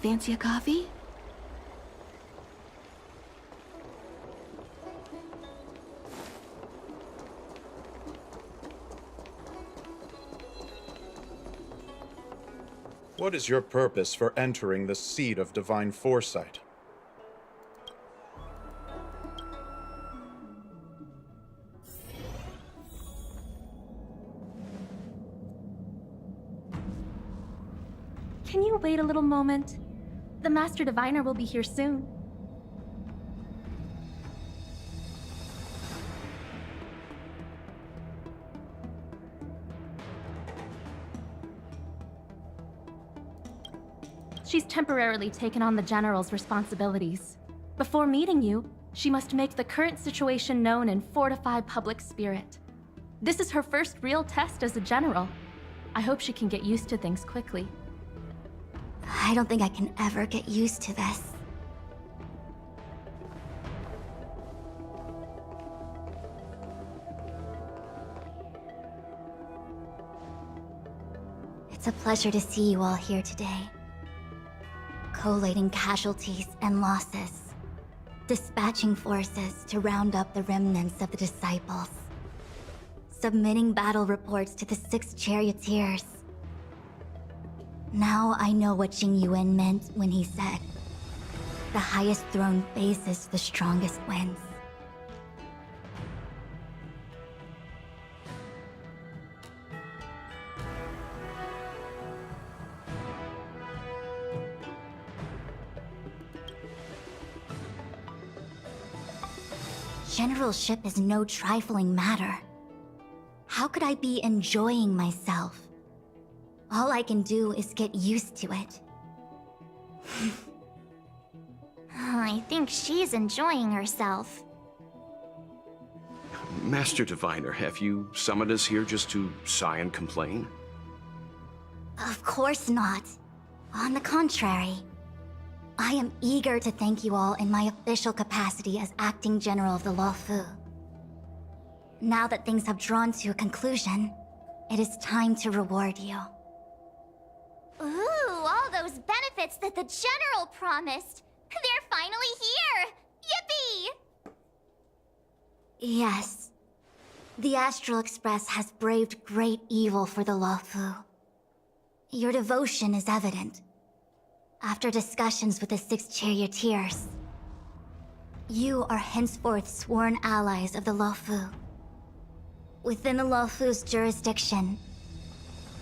Fancy a coffee? What is your purpose for entering the seat of divine foresight? Can you wait a little moment? The Master Diviner will be here soon. She's temporarily taken on the General's responsibilities. Before meeting you, she must make the current situation known and fortify public spirit. This is her first real test as a General. I hope she can get used to things quickly. I don't think I can ever get used to this. It's a pleasure to see you all here today. Collating casualties and losses. Dispatching forces to round up the remnants of the disciples. Submitting battle reports to the 6 charioteers. Now I know what Jing Yuan meant when he said, "The highest throne faces the strongest wins." Generalship is no trifling matter. How could I be enjoying myself? All I can do is get used to it. I think she's enjoying herself. Master Diviner, have you summoned us here just to sigh and complain? Of course not. On the contrary. I am eager to thank you all in my official capacity as Acting General of the Luofu. Now that things have drawn to a conclusion, it is time to reward you. Ooh, all those benefits that the General promised! They're finally here! Yippee! Yes. The Astral Express has braved great evil for the Luofu. Your devotion is evident. After discussions with the 6 charioteers, you are henceforth sworn allies of the Luofu. Within the Luofu's jurisdiction,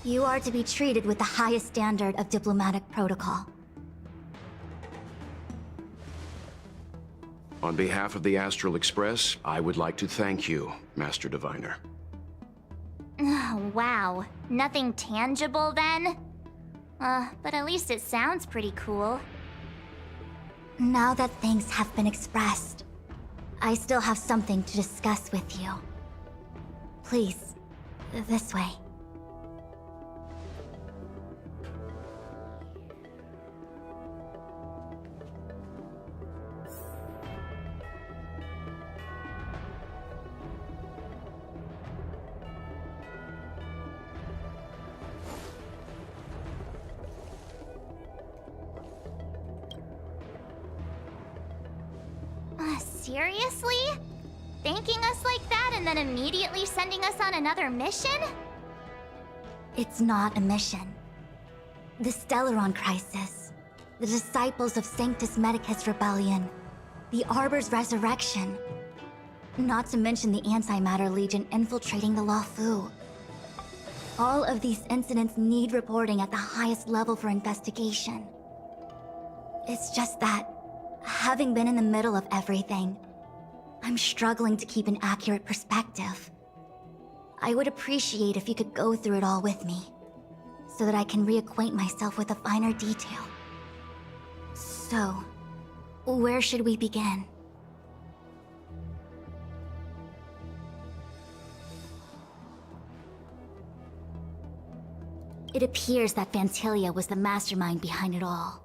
you are to be treated with the highest standard of diplomatic protocol. On behalf of the Astral Express, I would like to thank you, Master Diviner. Wow, nothing tangible then? But at least it sounds pretty cool. Now that things have been expressed, I still have something to discuss with you. Please, this way. Seriously? Thanking us like that and then immediately sending us on another mission? It's not a mission. The Stellaron Crisis, the Disciples of Sanctus Medicus Rebellion, the Arbor's resurrection, not to mention the Antimatter Legion infiltrating the Luofu. All of these incidents need reporting at the highest level for investigation. It's just that, having been in the middle of everything, I'm struggling to keep an accurate perspective. I would appreciate if you could go through it all with me, so that I can reacquaint myself with the finer detail. So, where should we begin? It appears that Vantilia was the mastermind behind it all.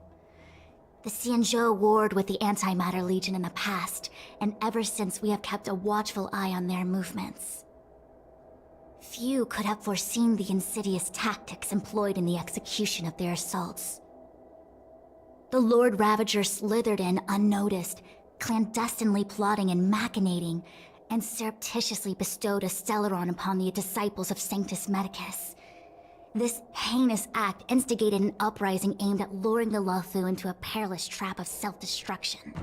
The Xianzhou warred with the Antimatter Legion in the past, and ever since we have kept a watchful eye on their movements. Few could have foreseen the insidious tactics employed in the execution of their assaults. the Lord Ravager slithered in unnoticed, clandestinely plotting and machinating, and surreptitiously bestowed a Stellaron upon the disciples of Sanctus Medicus. This heinous act instigated an uprising aimed at luring the Luofu into a perilous trap of self-destruction.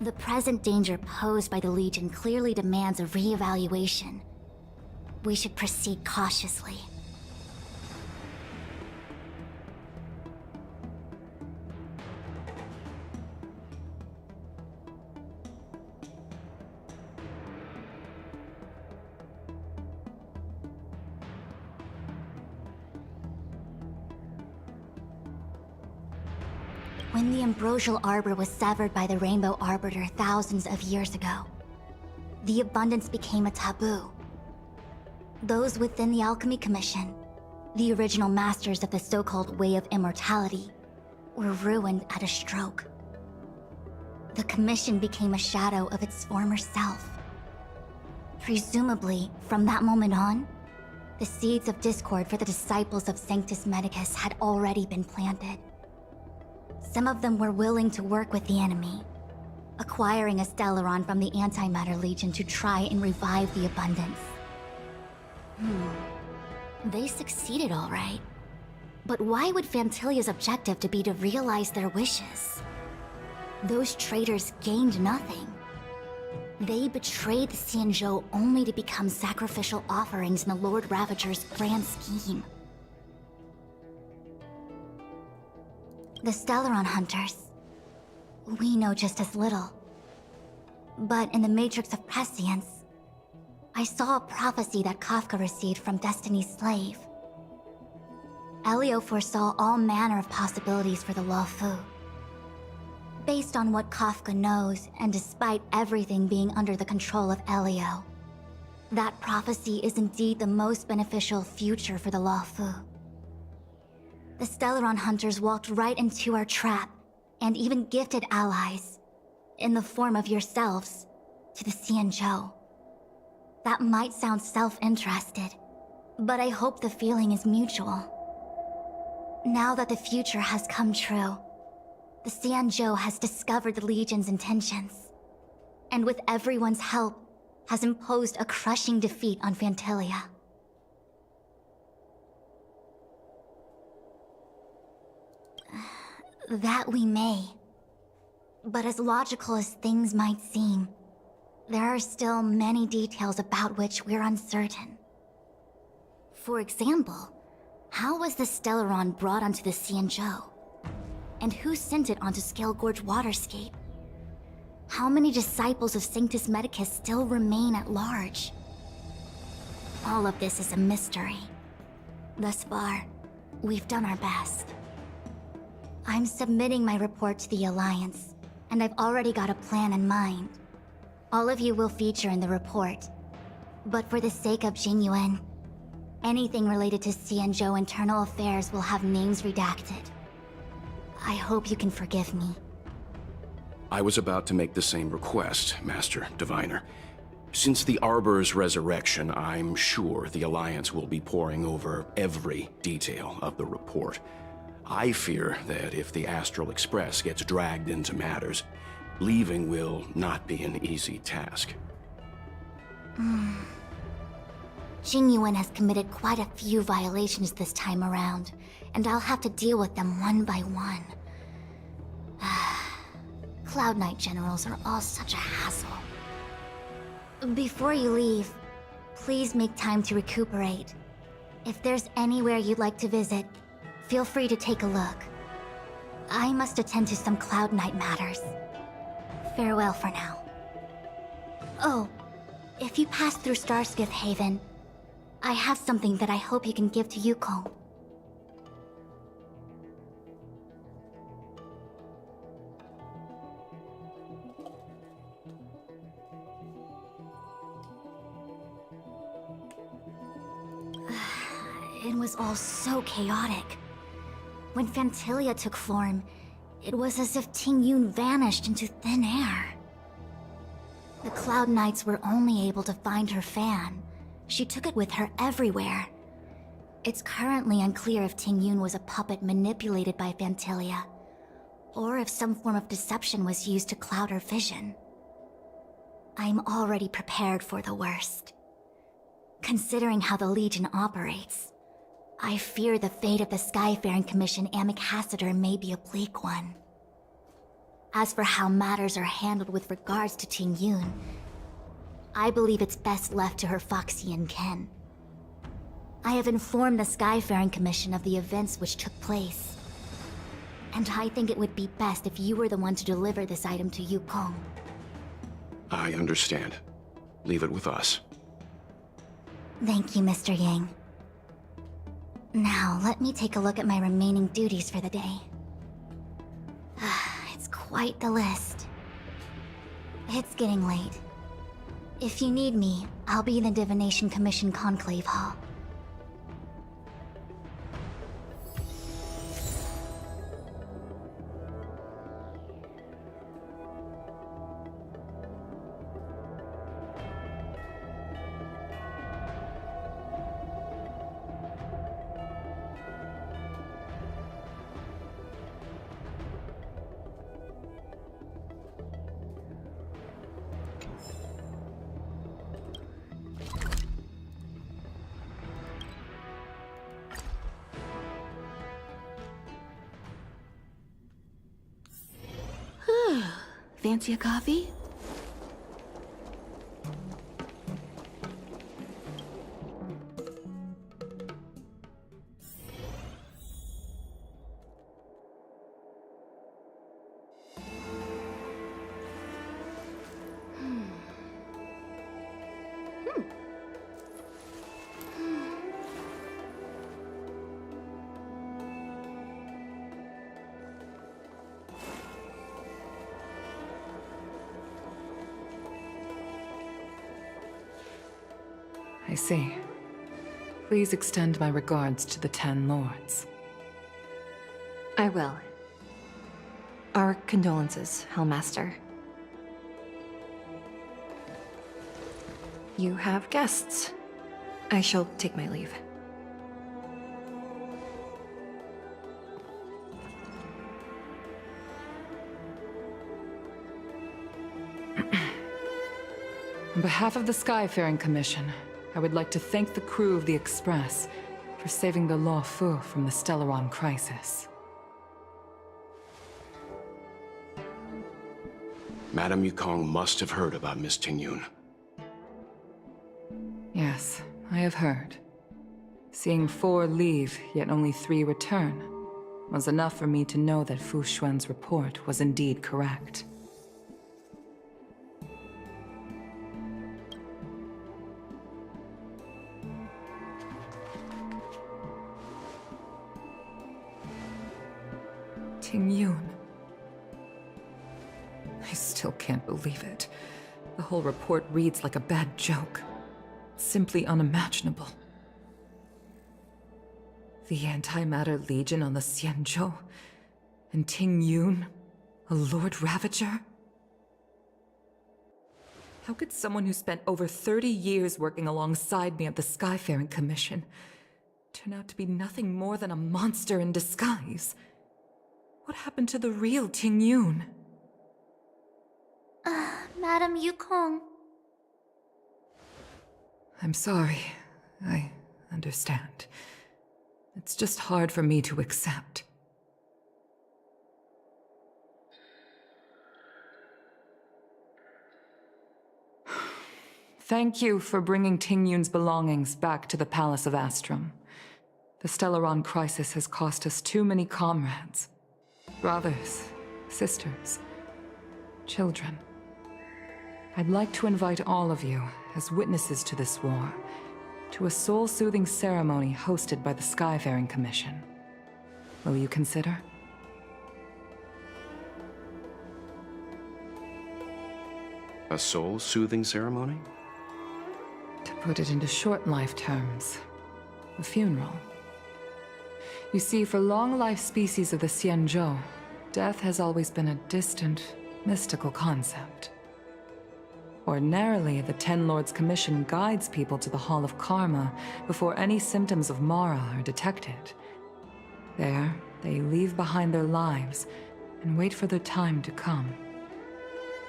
The present danger posed by the Legion clearly demands a re-evaluation. We should proceed cautiously. When the ambrosial arbor was severed by the Rainbow Arbiter thousands of years ago, the abundance became a taboo. Those within the Alchemy Commission, the original masters of the so-called Way of Immortality, were ruined at a stroke. The Commission became a shadow of its former self. Presumably, from that moment on, the seeds of discord for the disciples of Sanctus Medicus had already been planted. Some of them were willing to work with the enemy, acquiring a Stellaron from the Antimatter Legion to try and revive the abundance. They succeeded all right. But why would Fantilia's objective to be to realize their wishes? Those traitors gained nothing. They betrayed the Xianzhou only to become sacrificial offerings in the Lord Ravager's grand scheme. The Stellaron Hunters, we know just as little. But in the Matrix of Prescience, I saw a prophecy that Kafka received from Destiny's slave. Elio foresaw all manner of possibilities for the Luofu. Based on what Kafka knows, and despite everything being under the control of Elio, that prophecy is indeed the most beneficial future for the Luofu. The Stellaron Hunters walked right into our trap, and even gifted allies, in the form of yourselves, to the Xianzhou. That might sound self-interested, but I hope the feeling is mutual. Now that the future has come true, the Xianzhou has discovered the Legion's intentions, and with everyone's help, has imposed a crushing defeat on Fantilia. That we may. But as logical as things might seem, there are still many details about which we're uncertain. For example, how was the Stellaron brought onto the Xianzhou? And who sent it onto Scale Gorge Waterscape? How many disciples of Sanctus Medicus still remain at large? All of this is a mystery. Thus far, we've done our best. I'm submitting my report to the Alliance, and I've already got a plan in mind. All of you will feature in the report. But for the sake of Jingyuan, anything related to Xianzhou internal affairs will have names redacted. I hope you can forgive me. I was about to make the same request, Master Diviner. Since the Arbor's resurrection, I'm sure the Alliance will be poring over every detail of the report. I fear that if the Astral Express gets dragged into matters, leaving will not be an easy task. Jingyuan has committed quite a few violations this time around, and I'll have to deal with them one by one. Cloud Knight generals are all such a hassle. Before you leave, please make time to recuperate. If there's anywhere you'd like to visit, feel free to take a look. I must attend to some Cloud Knight matters. Farewell for now. Oh, if you pass through Starskiff Haven, I have something that I hope you can give to Yukong. It was all so chaotic. When Fantilia took form, it was as if Tingyun vanished into thin air. The Cloud Knights were only able to find her fan. She took it with her everywhere. It's currently unclear if Tingyun was a puppet manipulated by Fantilia, or if some form of deception was used to cloud her vision. I'm already prepared for the worst. Considering how the Legion operates, I fear the fate of the Skyfaring Commission Ambassador may be a bleak one. As for how matters are handled with regards to Ting Yun, I believe it's best left to her Foxian ken. I have informed the Skyfaring Commission of the events which took place, and I think it would be best if you were the one to deliver this item to Yukong. I understand. Leave it with us. Thank you, Mr. Yang. Now, let me take a look at my remaining duties for the day. It's quite the list. It's getting late. If you need me, I'll be in the Divination Commission Conclave Hall. Fancy a coffee? I see. Please extend my regards to the 10 Lords. I will. Our condolences, Hellmaster. You have guests. I shall take my leave. On behalf of the Skyfaring Commission, I would like to thank the crew of the Express for saving the Law Fu from the Stellaron crisis. Madame Yukong must have heard about Miss Ting Yun. Yes, I have heard. Seeing 4 leave, yet only 3 return, was enough for me to know that Fu Xuan's report was indeed correct. Ting Yun. I still can't believe it. The whole report reads like a bad joke. Simply unimaginable. The Antimatter Legion on the Xianzhou, and Ting Yun, a Lord Ravager? How could someone who spent over 30 years working alongside me at the Skyfaring Commission turn out to be nothing more than a monster in disguise? What happened to the real Ting Yun? Madam Yukong. I'm sorry. I understand. It's just hard for me to accept. Thank you for bringing Ting Yun's belongings back to the Palace of Astrum. The Stellaron crisis has cost us too many comrades. Brothers, sisters, children. I'd like to invite all of you, as witnesses to this war, to a soul-soothing ceremony hosted by the Skyfaring Commission. Will you consider? A soul-soothing ceremony? To put it into short life terms, a funeral. You see, for long-life species of the Xianzhou, death has always been a distant, mystical concept. Ordinarily, the 10 Lords Commission guides people to the Hall of Karma before any symptoms of Mara are detected. There, they leave behind their lives, and wait for their time to come.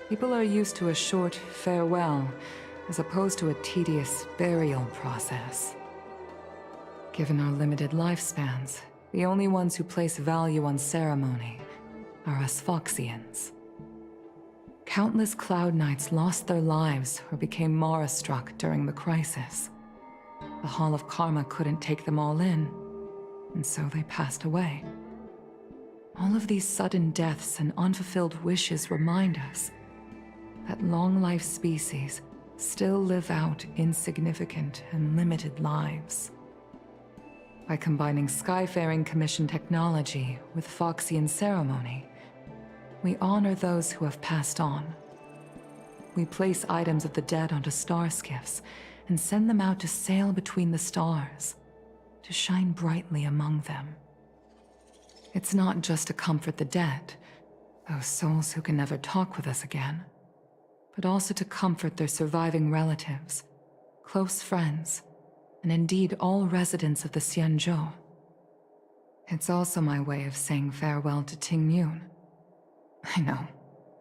People are used to a short farewell, as opposed to a tedious burial process. Given our limited lifespans, the only ones who place value on ceremony are us Foxians. Countless Cloud Knights lost their lives or became Mara-struck during the crisis. The Hall of Karma couldn't take them all in, and so they passed away. All of these sudden deaths and unfulfilled wishes remind us that long-life species still live out insignificant and limited lives. By combining Skyfaring Commission technology with Foxian ceremony, we honor those who have passed on. We place items of the dead onto star skiffs and send them out to sail between the stars, to shine brightly among them. It's not just to comfort the dead, those souls who can never talk with us again, but also to comfort their surviving relatives, close friends, and indeed all residents of the Xianzhou. It's also my way of saying farewell to Ting Yun. I know,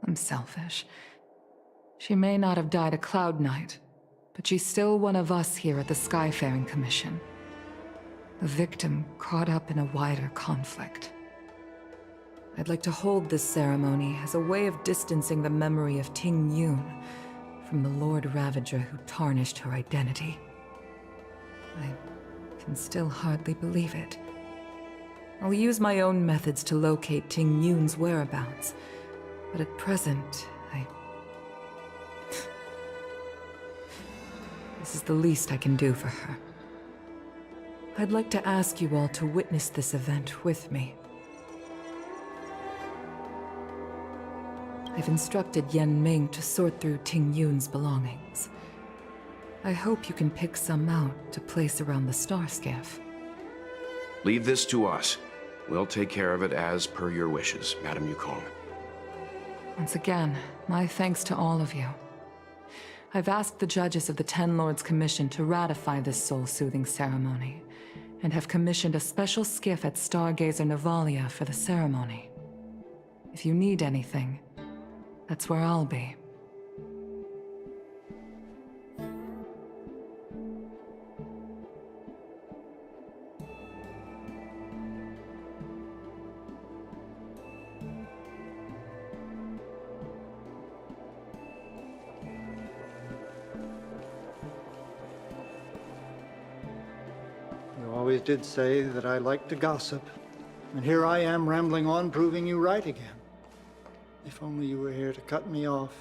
I'm selfish. She may not have died a Cloud Knight, but she's still one of us here at the Skyfaring Commission. A victim caught up in a wider conflict. I'd like to hold this ceremony as a way of distancing the memory of Ting Yun from the Lord Ravager who tarnished her identity. I can still hardly believe it. I'll use my own methods to locate Ting Yun's whereabouts, but at present, This is the least I can do for her. I'd like to ask you all to witness this event with me. I've instructed Yen Ming to sort through Ting Yun's belongings. I hope you can pick some out to place around the star skiff. Leave this to us. We'll take care of it as per your wishes, Madame Yukong. Once again, my thanks to all of you. I've asked the judges of the Ten Lords Commission to ratify this soul-soothing ceremony, and have commissioned a special skiff at Stargazer Navalia for the ceremony. If you need anything, that's where I'll be. You always did say that I like to gossip, and here I am rambling on, proving you right again. If only you were here to cut me off.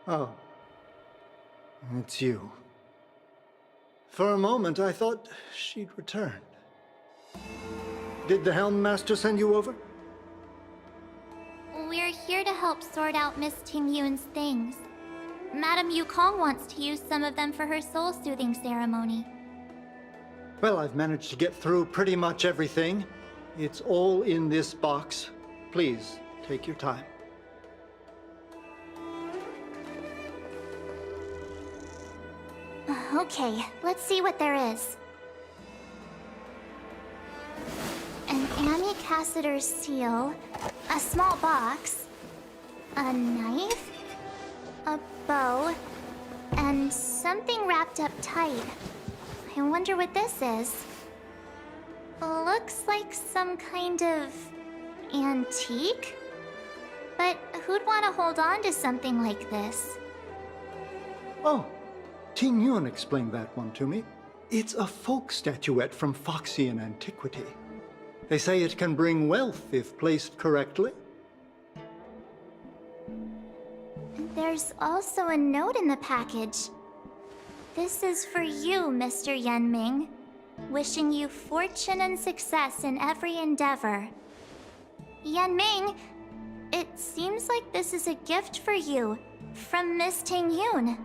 Oh, it's you. For a moment, I thought she'd returned. Did the Helm Master send you over? We're here to help sort out Miss Ting Yun's things. Madame Yukong wants to use some of them for her soul-soothing ceremony. Well, I've managed to get through pretty much everything. It's all in this box. Please, take your time. Okay, let's see what there is. An Annie Cassiter's seal, a small box, a knife, a bow, and something wrapped up tight. I wonder what this is. Looks like some kind of antique? But who'd want to hold on to something like this? Oh, Ting Yun explained that one to me. It's a folk statuette from Foxian antiquity. They say it can bring wealth if placed correctly. There's also a note in the package. This is for you, Mr. Yen Ming. Wishing you fortune and success in every endeavor. Yanming, it seems like this is a gift for you from Miss Tingyun.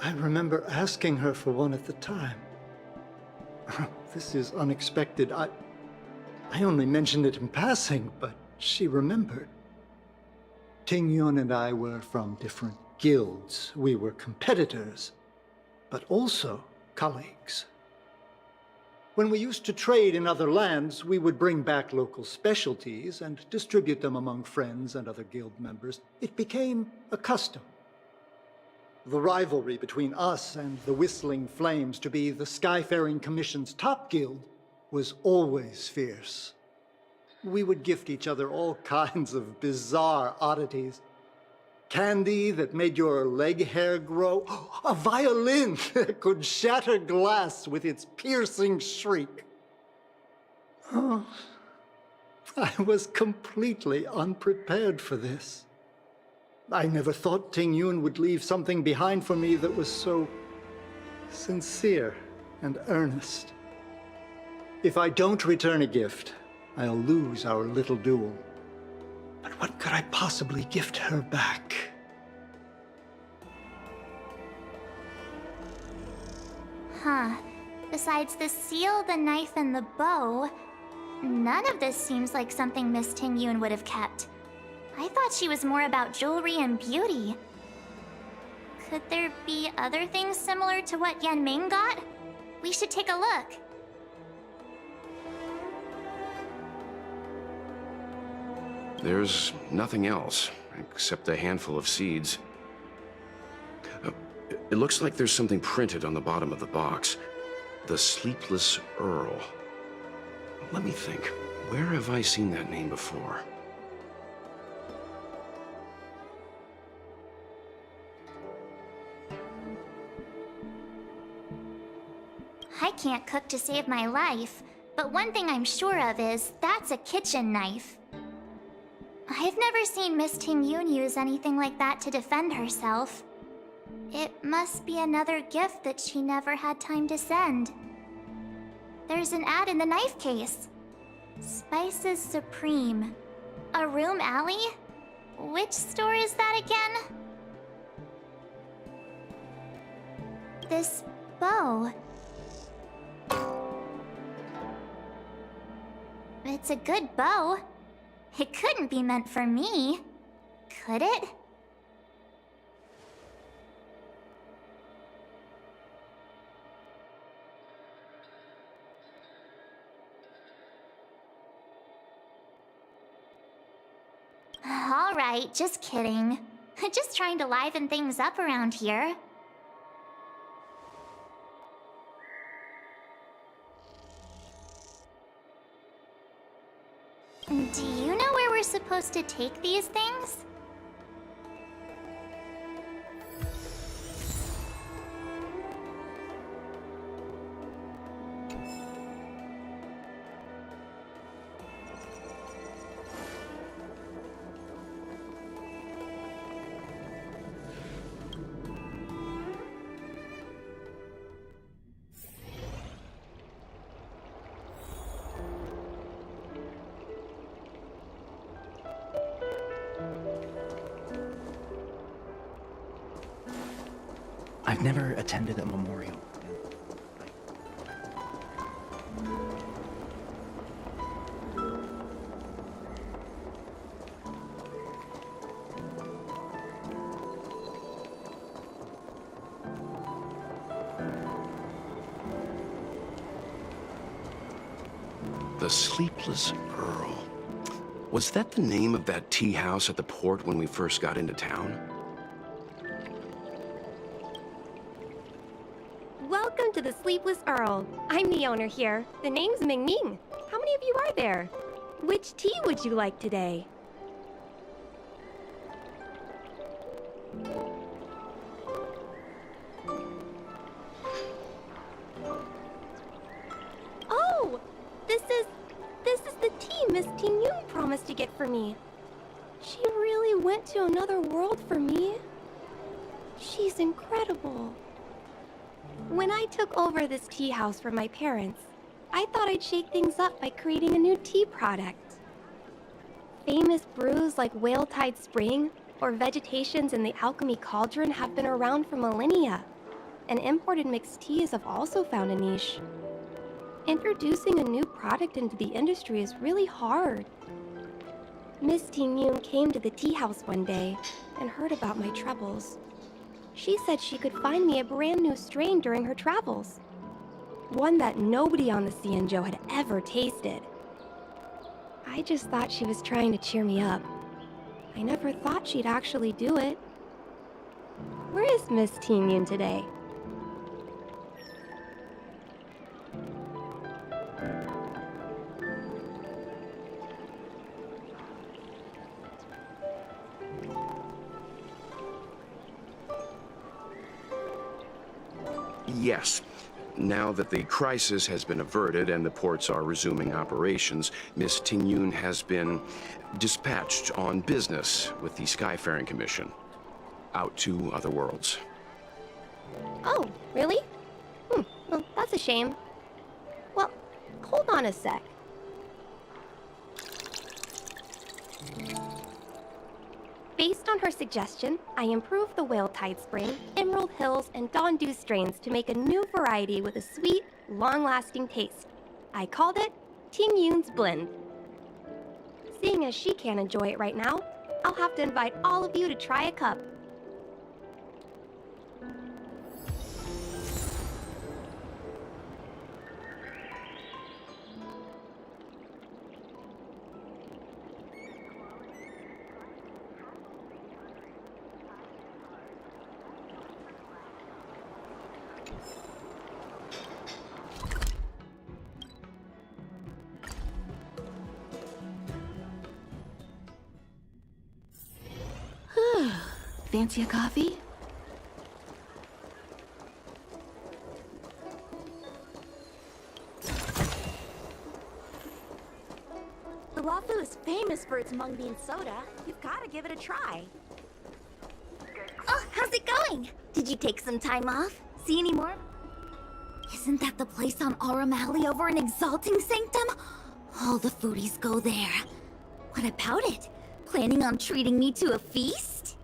I remember asking her for one at the time. This is unexpected. I only mentioned it in passing, but she remembered. Tingyun and I were from different guilds. We were competitors, but also colleagues. When we used to trade in other lands, we would bring back local specialties and distribute them among friends and other guild members. It became a custom. The rivalry between us and the Whistling Flames to be the Skyfaring Commission's top guild was always fierce. We would gift each other all kinds of bizarre oddities. Candy that made your leg hair grow. A violin that could shatter glass with its piercing shriek. Oh, I was completely unprepared for this. I never thought Tingyun would leave something behind for me that was so sincere and earnest. If I don't return a gift, I'll lose our little duel. But what could I possibly gift her back? Huh. Besides the seal, the knife, and the bow, none of this seems like something Miss Tingyun would have kept. I thought she was more about jewelry and beauty. Could there be other things similar to what Yanming got? We should take a look. There's nothing else, except a handful of seeds. It looks like there's something printed on the bottom of the box. The Sleepless Earl. Let me think. Where have I seen that name before? I can't cook to save my life, but one thing I'm sure of is that's a kitchen knife. I've never seen Miss Tingyun use anything like that to defend herself. It must be another gift that she never had time to send. There's an ad in the knife case. Spices Supreme. A room alley? Which store is that again? This bow. It's a good bow. It couldn't be meant for me, could it? All right, just kidding. Just trying to liven things up around here. Do you know where we're supposed to take these things? I've never attended a memorial. The Sleepless Earl. Was that the name of that tea house at the port when we first got into town? Welcome to the Sleepless Earl. I'm the owner here. The name's Ming Ming. How many of you are there? Which tea would you like today? Oh! This is the tea Miss Tingyun promised to get for me. She really went to another world for me. She's incredible. When I took over this tea house from my parents, I thought I'd shake things up by creating a new tea product. Famous brews like Whale Tide Spring or Vegetations in the Alchemy Cauldron have been around for millennia, and imported mixed teas have also found a niche. Introducing a new product into the industry is really hard. Miss Ting Yun came to the tea house one day and heard about my troubles. She said she could find me a brand new strain during her travels. One that nobody on the Xianzhou had ever tasted. I just thought she was trying to cheer me up. I never thought she'd actually do it. Where is Miss Ting Yun today? Yes. Now that the crisis has been averted and the ports are resuming operations, Miss Ting Yun has been dispatched on business with the Skyfaring Commission out to other worlds. Oh, really? Well, that's a shame. Well, hold on a sec. Based on her suggestion, I improved the Whale Tide Spring, Emerald Hills, and Dawn Dew strains to make a new variety with a sweet, long-lasting taste. I called it Ting Yun's Blend. Seeing as she can't enjoy it right now, I'll have to invite all of you to try a cup. Fancy a coffee? The Wafu is famous for its mung bean soda. You've got to give it a try. Oh, how's it going? Did you take some time off? See any more? Isn't that the place on Aurum Alley over in Exalting Sanctum? All the foodies go there. What about it? Planning on treating me to a feast?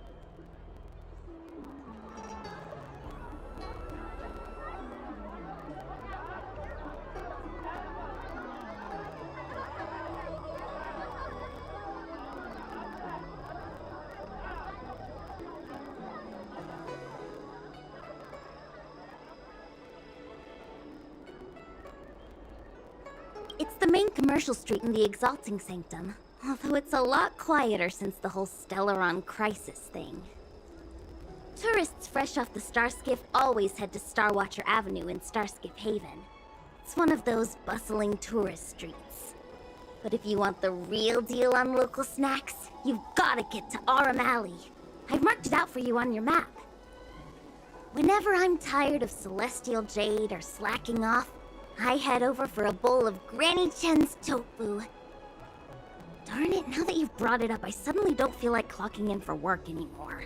It's the main commercial street in the Exalting Sanctum, although it's a lot quieter since the whole Stellaron crisis thing. Tourists fresh off the Starskiff always head to Starwatcher Avenue in Starskiff Haven. It's one of those bustling tourist streets. But if you want the real deal on local snacks, you've gotta get to Aurum Alley. I've marked it out for you on your map. Whenever I'm tired of Celestial Jade or slacking off, I head over for a bowl of Granny Chen's tofu. Darn it, now that you've brought it up, I suddenly don't feel like clocking in for work anymore.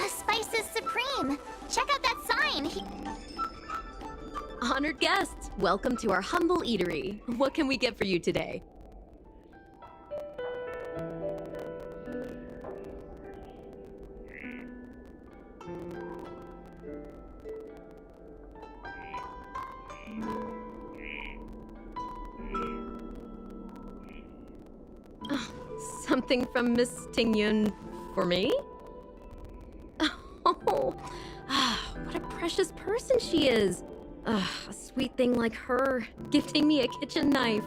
Spices Supreme! Check out that sign! Honored guests, welcome to our humble eatery. What can we get for you today? something from Miss Tingyun for me? Oh, what a precious person she is. A sweet thing like her, gifting me a kitchen knife.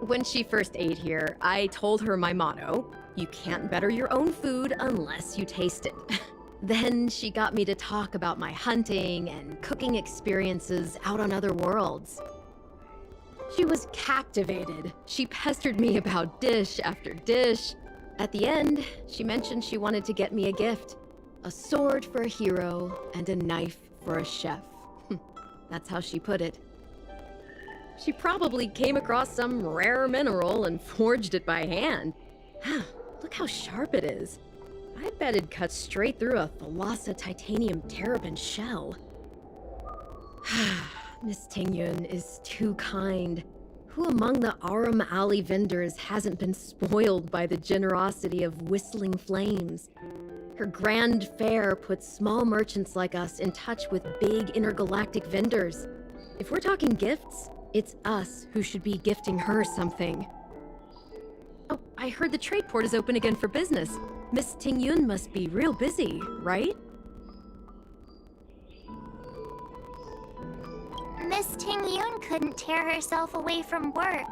When she first ate here, I told her my motto: you can't better your own food unless you taste it. Then she got me to talk about my hunting and cooking experiences out on other worlds. She was captivated. She pestered me about dish after dish. At the end, she mentioned she wanted to get me a gift. A sword for a hero and a knife for a chef. That's how she put it. She probably came across some rare mineral and forged it by hand. Look how sharp it is. I bet it'd cut straight through a Thalassa titanium terrapin shell. Miss Tingyun is too kind. Who among the Aram Alley vendors hasn't been spoiled by the generosity of whistling flames? Her grand fare puts small merchants like us in touch with big intergalactic vendors. If we're talking gifts, it's us who should be gifting her something. Oh, I heard the trade port is open again for business. Miss Tingyun must be real busy, right? Miss Tingyun couldn't tear herself away from work,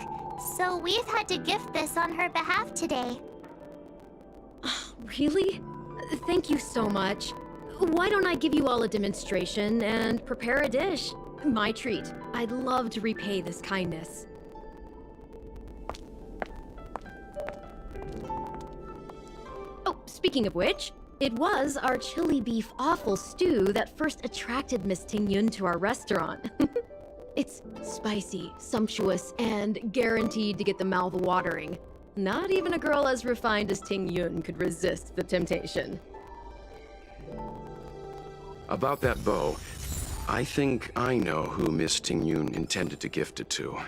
so we've had to gift this on her behalf today. Really? Thank you so much. Why don't I give you all a demonstration and prepare a dish? My treat. I'd love to repay this kindness. Oh, speaking of which, it was our chili beef offal stew that first attracted Miss Tingyun to our restaurant. It's spicy, sumptuous, and guaranteed to get the mouth watering. Not even a girl as refined as Tingyun could resist the temptation. About that bow, I think I know who Miss Tingyun intended to gift it to.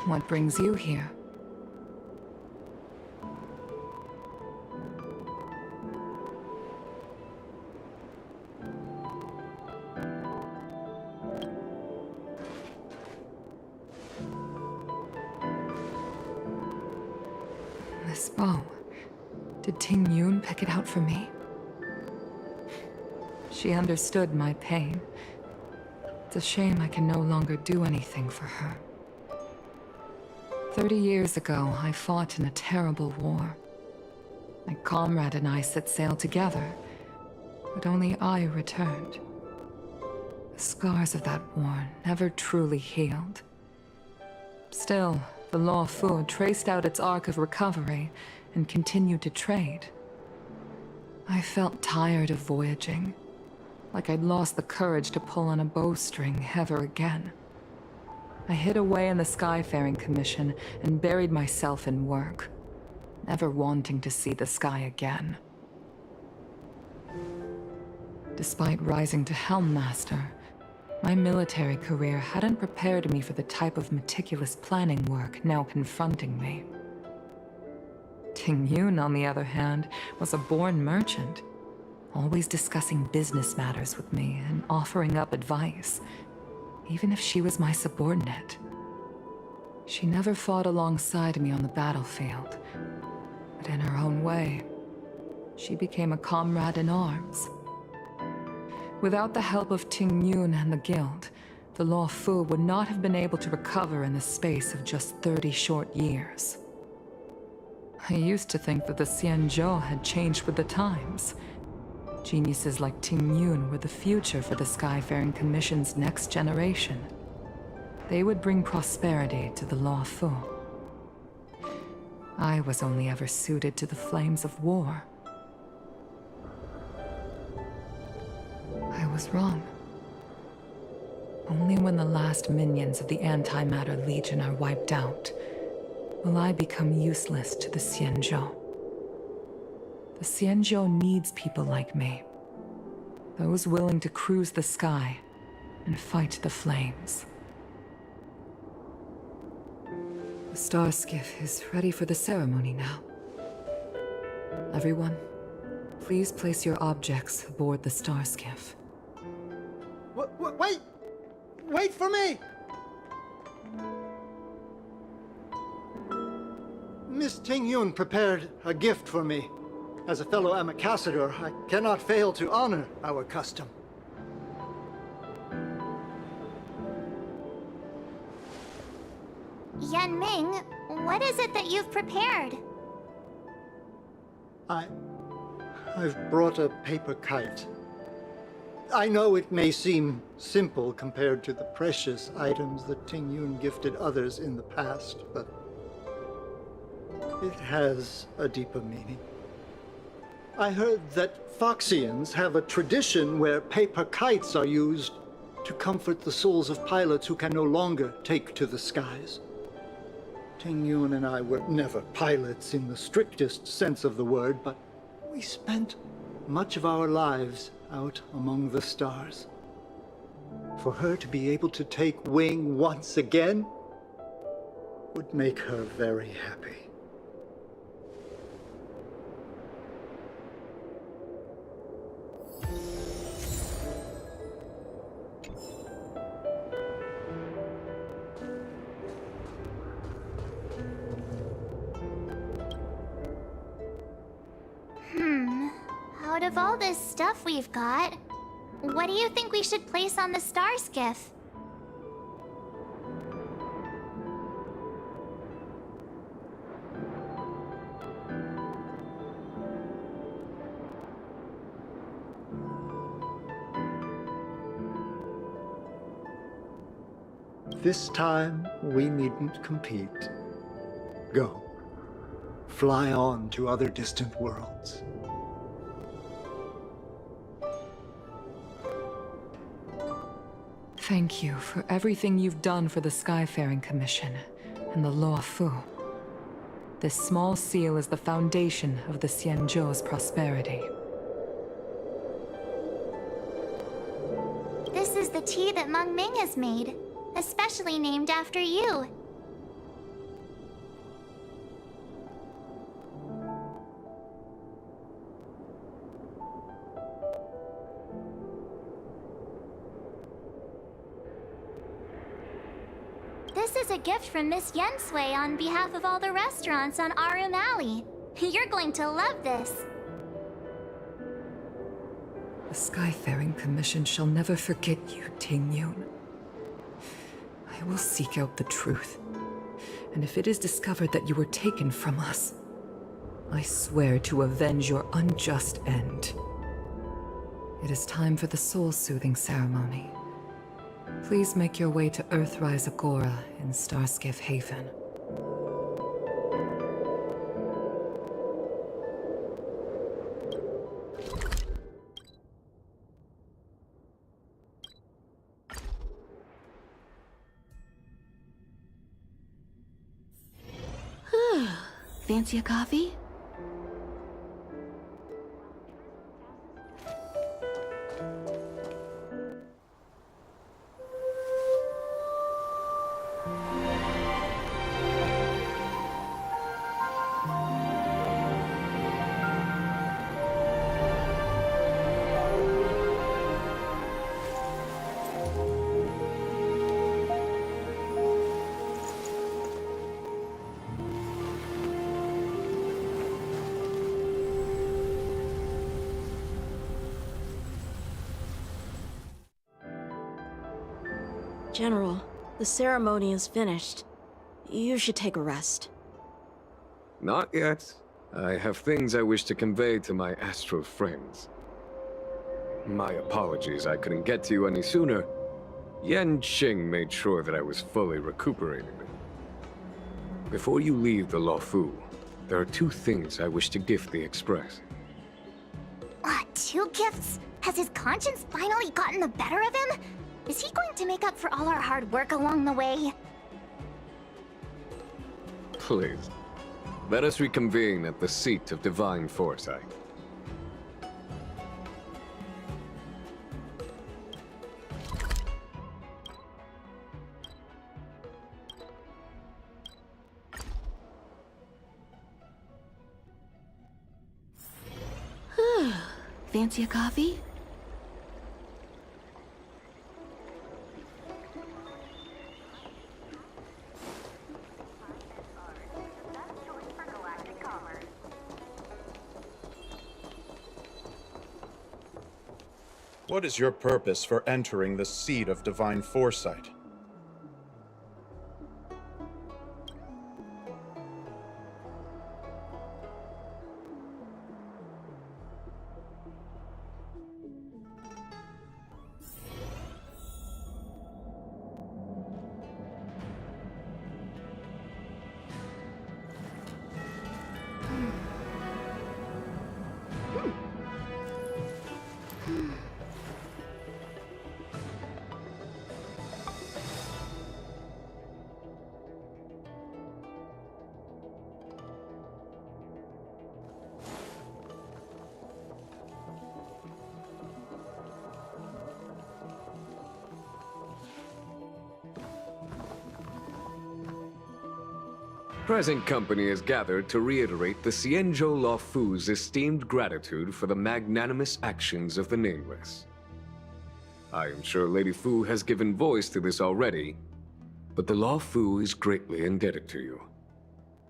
What brings you here? This bow. Did Tingyun pick it out for me? She understood my pain. It's a shame I can no longer do anything for her. 30 years ago, I fought in a terrible war. My comrade and I set sail together, but only I returned. The scars of that war never truly healed. Still, the Law Fu traced out its arc of recovery and continued to trade. I felt tired of voyaging. like I'd lost the courage to pull on a bowstring ever again. I hid away in the Skyfaring Commission and buried myself in work, never wanting to see the sky again. Despite rising to Helm Master, my military career hadn't prepared me for the type of meticulous planning work now confronting me. Ting Yun, on the other hand, was a born merchant, always discussing business matters with me and offering up advice, even if she was my subordinate. She never fought alongside me on the battlefield, but in her own way, she became a comrade in arms. Without the help of Ting Yun and the Guild, the Law Fu would not have been able to recover in the space of just 30 short years. I used to think that the Xianzhou had changed with the times. Geniuses like Ting Yun were the future for the Skyfaring Commission's next generation. They would bring prosperity to the Law Fu. I was only ever suited to the flames of war. I was wrong. Only when the last minions of the Antimatter Legion are wiped out will I become useless to the Xianzhou. The Xianzhou needs people like me. Those willing to cruise the sky and fight the flames. The star skiff is ready for the ceremony now. Everyone, please place your objects aboard the star skiff. Wait! Wait for me! Miss Ting Yun prepared a gift for me. As a fellow ambassador, I cannot fail to honor our custom. Yan Ming, what is it that you've prepared? I've brought a paper kite. I know it may seem simple compared to the precious items that Ting Yun gifted others in the past, but it has a deeper meaning. I heard that Foxians have a tradition where paper kites are used to comfort the souls of pilots who can no longer take to the skies. Ting Yun and I were never pilots in the strictest sense of the word, but we spent much of our lives out among the stars. For her to be able to take wing once again would make her very happy. Out of all this stuff we've got, what do you think we should place on the star skiff? This time, we needn't compete. Go. Fly on to other distant worlds. Thank you for everything you've done for the Skyfaring Commission and the Law Fu. This small seal is the foundation of the Xianzhou's prosperity. This is the tea that Meng Ming has made, especially named after you. This is a gift from Miss Yensui on behalf of all the restaurants on Arum Alley. You're going to love this. The Skyfaring Commission shall never forget you, Ting Yun. I will seek out the truth. And if it is discovered that you were taken from us, I swear to avenge your unjust end. It is time for the soul-soothing ceremony. Please make your way to Earthrise Agora in Starskiff Haven. Fancy a coffee? General, the ceremony is finished. You should take a rest. Not yet. I have things I wish to convey to my astral friends. My apologies I couldn't get to you any sooner. Yen Qing made sure that I was fully recuperating. Before you leave the Luofu, there are 2 things I wish to gift the Express. 2 gifts? Has his conscience finally gotten the better of him? Is he going to make up for all our hard work along the way? Please, let us reconvene at the seat of divine foresight. Fancy a coffee? What is your purpose for entering the seat of divine foresight? Present company is gathered to reiterate the Xianzhou Luofu's esteemed gratitude for the magnanimous actions of the Nameless. I am sure Lady Fu has given voice to this already, but the Luofu is greatly indebted to you.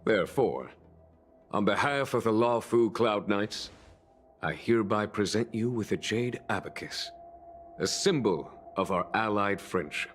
Therefore, on behalf of the Luofu Cloud Knights, I hereby present you with a jade abacus, a symbol of our allied friendship.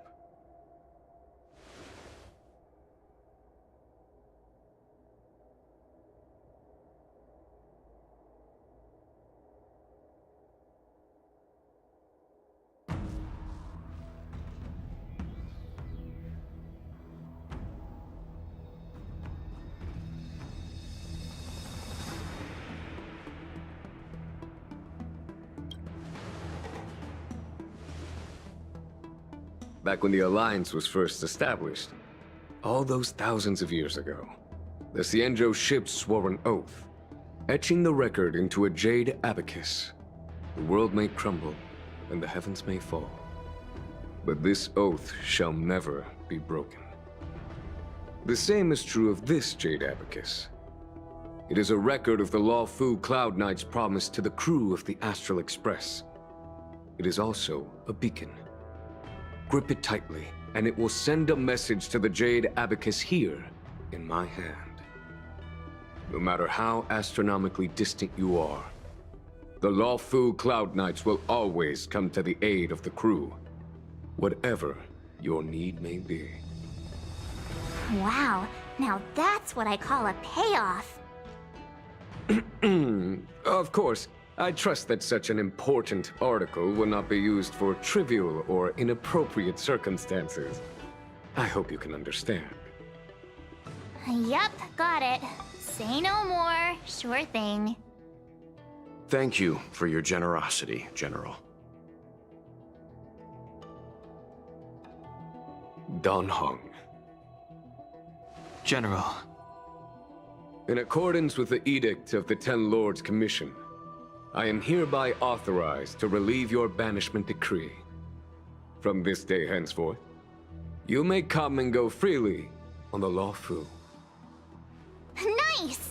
Back when the Alliance was first established, all those thousands of years ago, the Xianzhou ships swore an oath, etching the record into a jade abacus. The world may crumble, and the heavens may fall, but this oath shall never be broken. The same is true of this jade abacus. It is a record of the Luofu Cloud Knight's promise to the crew of the Astral Express. It is also a beacon. Grip it tightly, and it will send a message to the jade abacus here in my hand. No matter how astronomically distant you are, the Luofu Cloud Knights will always come to the aid of the crew, whatever your need may be. Wow, now that's what I call a payoff. Of course, I trust that such an important article will not be used for trivial or inappropriate circumstances. I hope you can understand. Yep, got it. Say no more. Sure thing. Thank you for your generosity, General. Dan Heng. General, In accordance with the Edict of the Ten Lords Commission, I am hereby authorized to relieve your banishment decree. From this day henceforth, you may come and go freely on the Lawfu. Nice!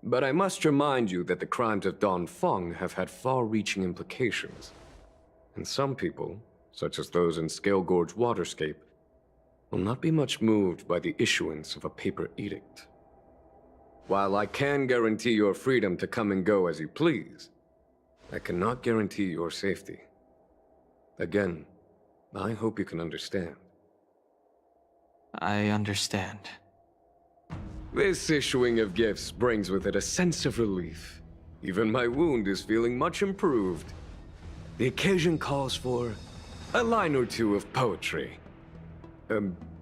But I must remind you that the crimes of Dongfeng have had far-reaching implications. And some people, such as those in Scale Gorge Waterscape, will not be much moved by the issuance of a paper edict. While I can guarantee your freedom to come and go as you please, I cannot guarantee your safety. Again, I hope you can understand. I understand. This issuing of gifts brings with it a sense of relief. Even my wound is feeling much improved. The occasion calls for a line or two of poetry.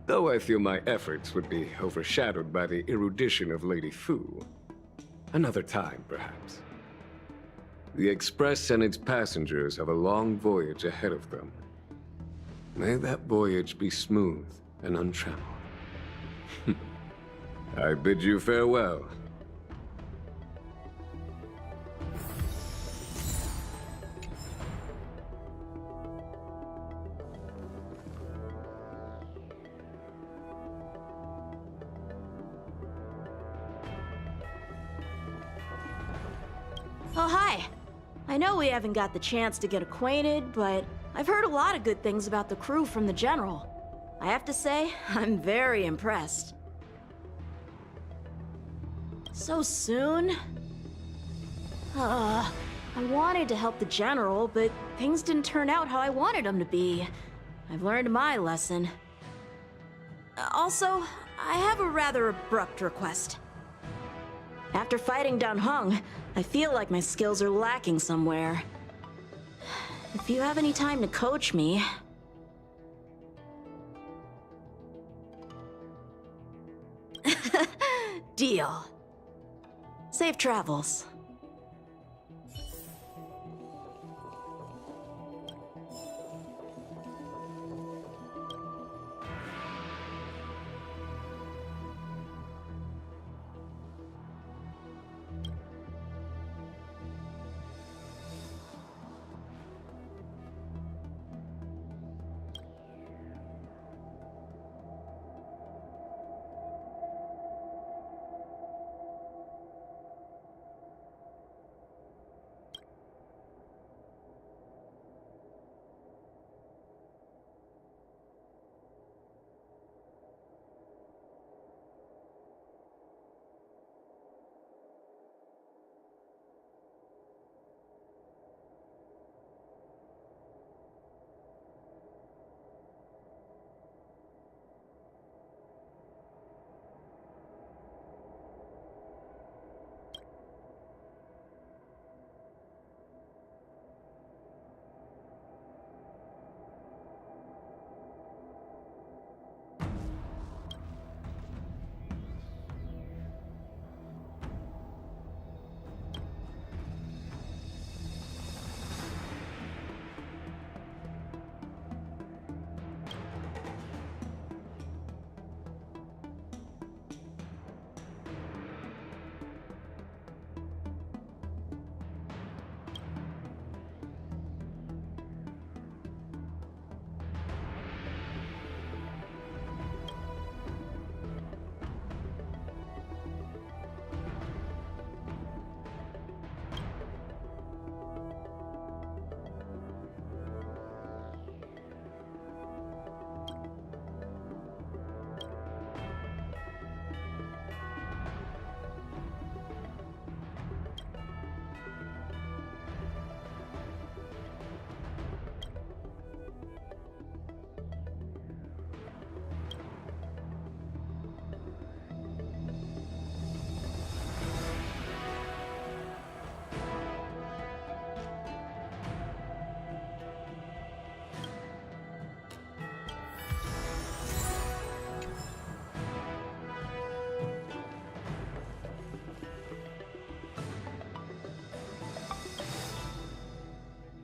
Though I feel my efforts would be overshadowed by the erudition of Lady Fu. Another time, perhaps. The Express and its passengers have a long voyage ahead of them. May that voyage be smooth and untrammeled. I bid you farewell. Oh, hi. I know we haven't got the chance to get acquainted, but I've heard a lot of good things about the crew from the General. I have to say, I'm very impressed. So soon? I wanted to help the General, but things didn't turn out how I wanted them to be. I've learned my lesson. Also, I have a rather abrupt request. After fighting Dan Heng, I feel like my skills are lacking somewhere. If you have any time to coach me... Deal. Safe travels.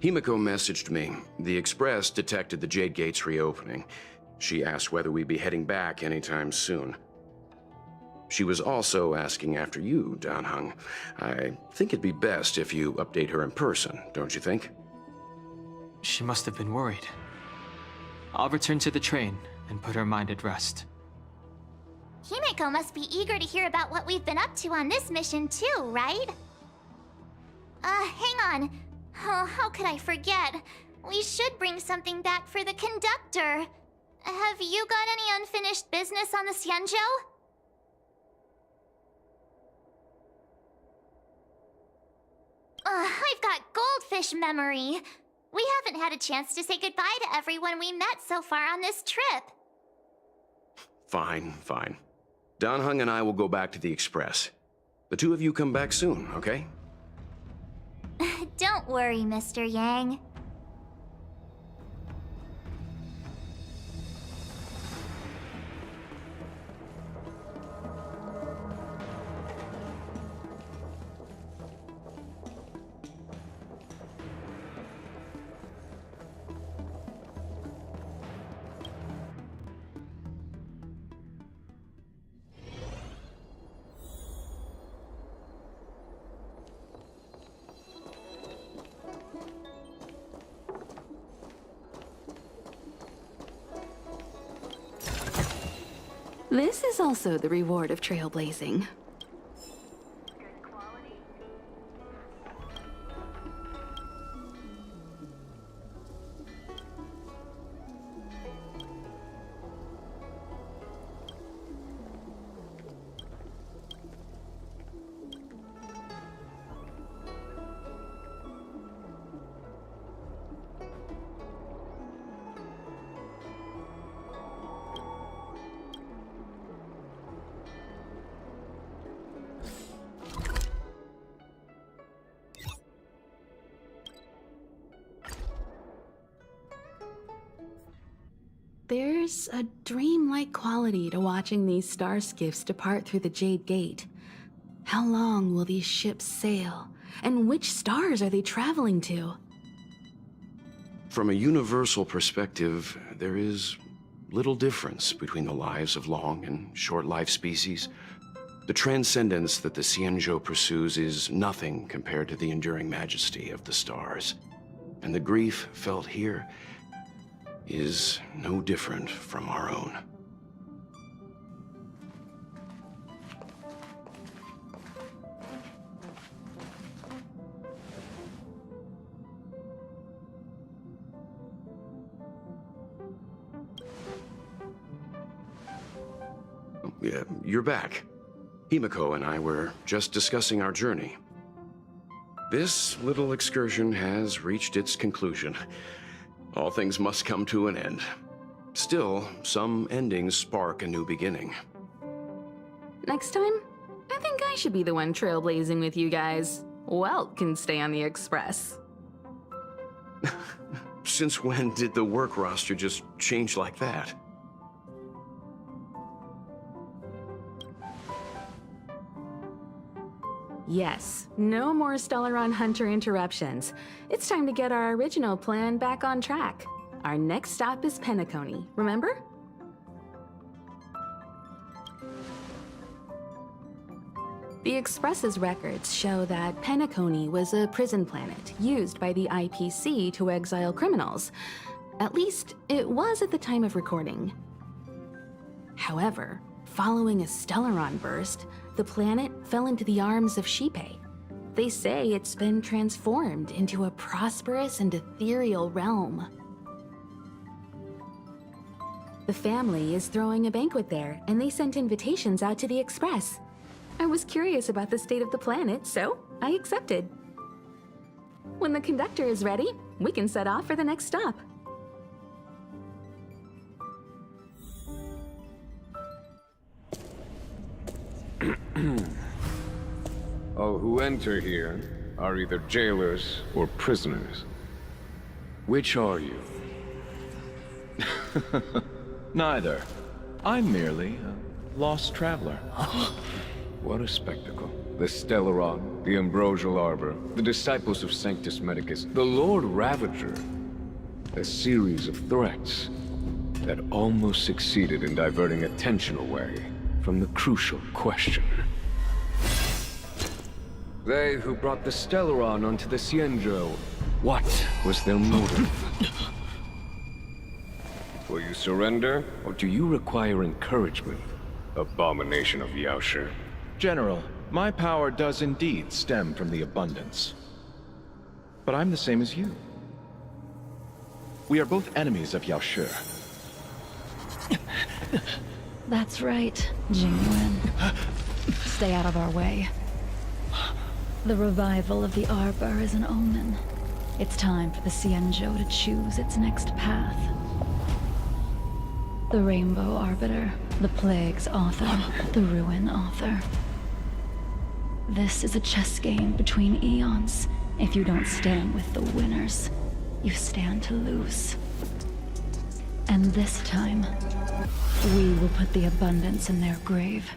Himiko messaged me. The Express detected the Jade Gate's reopening. She asked whether we'd be heading back anytime soon. She was also asking after you, Danheng. I think it'd be best if you update her in person, don't you think? She must have been worried. I'll return to the train and put her mind at rest. Himiko must be eager to hear about what we've been up to on this mission too, right? Hang on. Oh, how could I forget? We should bring something back for the conductor. Have you got any unfinished business on the Xianzhou? I've got goldfish memory. We haven't had a chance to say goodbye to everyone we met so far on this trip. Fine, fine. Danheng and I will go back to the Express. The two of you come back soon, okay? Don't worry, Mr. Yang. This is also the reward of trailblazing. There's a dreamlike quality to watching these star skiffs depart through the Jade Gate. How long will these ships sail? And which stars are they traveling to? From a universal perspective, there is little difference between the lives of long and short-lived species. The transcendence that the Xianzhou pursues is nothing compared to the enduring majesty of the stars. And the grief felt here is no different from our own. Yeah, you're back. Himiko and I were just discussing our journey. This little excursion has reached its conclusion. All things must come to an end. Still, some endings spark a new beginning. Next time, I think I should be the one trailblazing with you guys. Welt can stay on the Express. Since when did the work roster just change like that? Yes, no more Stellaron Hunter interruptions. It's time to get our original plan back on track. Our next stop is Penacony, remember? The Express's records show that Penacony was a prison planet used by the IPC to exile criminals. At least, it was at the time of recording. However, following a Stellaron burst, the planet fell into the arms of Xipe. They say it's been transformed into a prosperous and ethereal realm. The family is throwing a banquet there, and they sent invitations out to the Express. I was curious about the state of the planet, so I accepted. When the conductor is ready, we can set off for the next stop. All who enter here are either jailers or prisoners. Which are you? Neither. I'm merely a lost traveler. What a spectacle. The Stellaron, the Ambrosial Arbor, the Disciples of Sanctus Medicus, the Lord Ravager. A series of threats that almost succeeded in diverting attention away from the crucial question. They who brought the Stellaron onto the Cienjo, what was their motive? Will you surrender, or do you require encouragement, abomination of Yaoshi? General, my power does indeed stem from the abundance. But I'm the same as you. We are both enemies of Yaoshi. That's right, Jingwen. Stay out of our way. The revival of the Arbor is an omen. It's time for the Cienjo to choose its next path. The Rainbow Arbiter, the Plague's author, the Ruin author. This is a chess game between eons. If you don't stand with the winners, you stand to lose. And this time, we will put the abundance in their grave.